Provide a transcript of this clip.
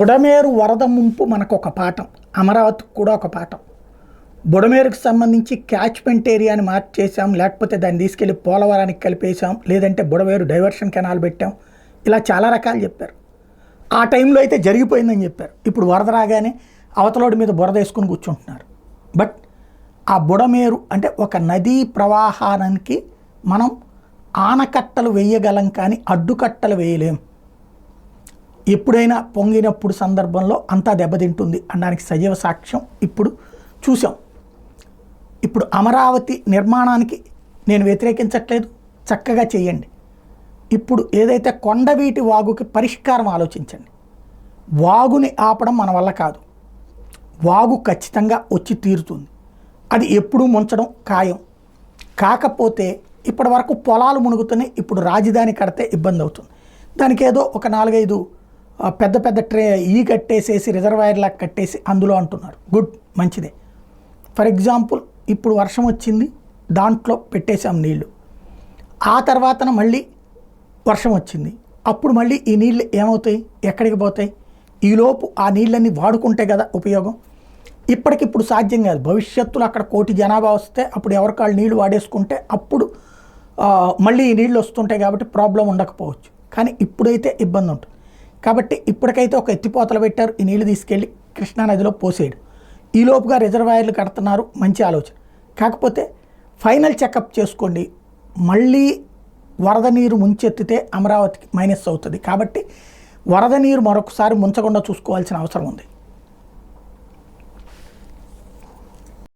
బుడమేరు వరద ముంపు మనకు ఒక పాఠం, అమరావతికి కూడా ఒక పాఠం. బుడమేరుకు సంబంధించి క్యాచ్మెంట్ ఏరియాని మార్చేసాం, లేకపోతే దాన్ని తీసుకెళ్లి పోలవరానికి కలిపేసాం, లేదంటే బుడమేరు డైవర్షన్ కెనాల్ పెట్టాం, ఇలా చాలా రకాలు చెప్పారు. ఆ టైంలో అయితే జరిగిపోయిందని చెప్పారు. ఇప్పుడు వరద రాగానే అవతలోడి మీద బురద వేసుకుని కూర్చుంటున్నారు. బట్ ఆ బుడమేరు అంటే ఒక నదీ ప్రవాహానికి మనం ఆనకట్టలు వేయగలం, కానీ అడ్డుకట్టలు వేయలేం. ఎప్పుడైనా పొంగినప్పుడు సందర్భంలో అంతా దెబ్బతింటుంది అనడానికి సజీవ సాక్ష్యం ఇప్పుడు చూసాం. ఇప్పుడు అమరావతి నిర్మాణానికి నేను వ్యతిరేకించట్లేదు, చక్కగా చేయండి. ఇప్పుడు ఏదైతే కొండవీటి వాగుకి పరిష్కారం ఆలోచించండి. వాగుని ఆపడం మన వల్ల కాదు, వాగు ఖచ్చితంగా వచ్చి తీరుతుంది. అది ఎప్పుడూ ముంచడం ఖాయం. కాకపోతే ఇప్పటి వరకు పొలాలు మునుగుతున్నాయి, ఇప్పుడు రాజధాని కడితే ఇబ్బంది అవుతుంది. దానికి ఏదో ఒక 4-5 పెద్ద పెద్ద కట్టేసేసి రిజర్వాయర్లా కట్టేసి అందులో అంటున్నారు. గుడ్, మంచిదే. ఫర్ ఎగ్జాంపుల్ ఇప్పుడు వర్షం వచ్చింది, దాంట్లో పెట్టేసాం నీళ్లు. ఆ తర్వాతన మళ్ళీ వర్షం వచ్చింది, అప్పుడు మళ్ళీ ఈ నీళ్ళు ఏమవుతాయి, ఎక్కడికి పోతాయి? ఈలోపు ఆ నీళ్ళన్నీ వాడుకుంటే కదా ఉపయోగం. ఇప్పటికిప్పుడు సాధ్యం కాదు. భవిష్యత్తులో అక్కడ 1 కోటి జనాభా వస్తే అప్పుడు ఎవరికాళ్ళు నీళ్లు వాడేసుకుంటే అప్పుడు మళ్ళీ ఈ నీళ్ళు వస్తుంటాయి, కాబట్టి ప్రాబ్లం ఉండకపోవచ్చు. కానీ ఇప్పుడైతే ఇబ్బంది ఉంటుంది. కాబట్టి ఇప్పటికైతే ఒక ఎత్తిపోతలు పెట్టారు, ఈ నీళ్ళు తీసుకెళ్ళి కృష్ణానదిలో పోసేయడు. ఈలోపుగా రిజర్వాయర్లు కడుతున్నారు, మంచి ఆలోచన. కాకపోతే ఫైనల్ చెకప్ చేసుకోండి. మళ్ళీ వరద నీరు ముంచెత్తితే అమరావతికి మైనస్ అవుతుంది. కాబట్టి వరద నీరు మరొకసారి ముంచకుండా చూసుకోవాల్సిన అవసరం ఉంది.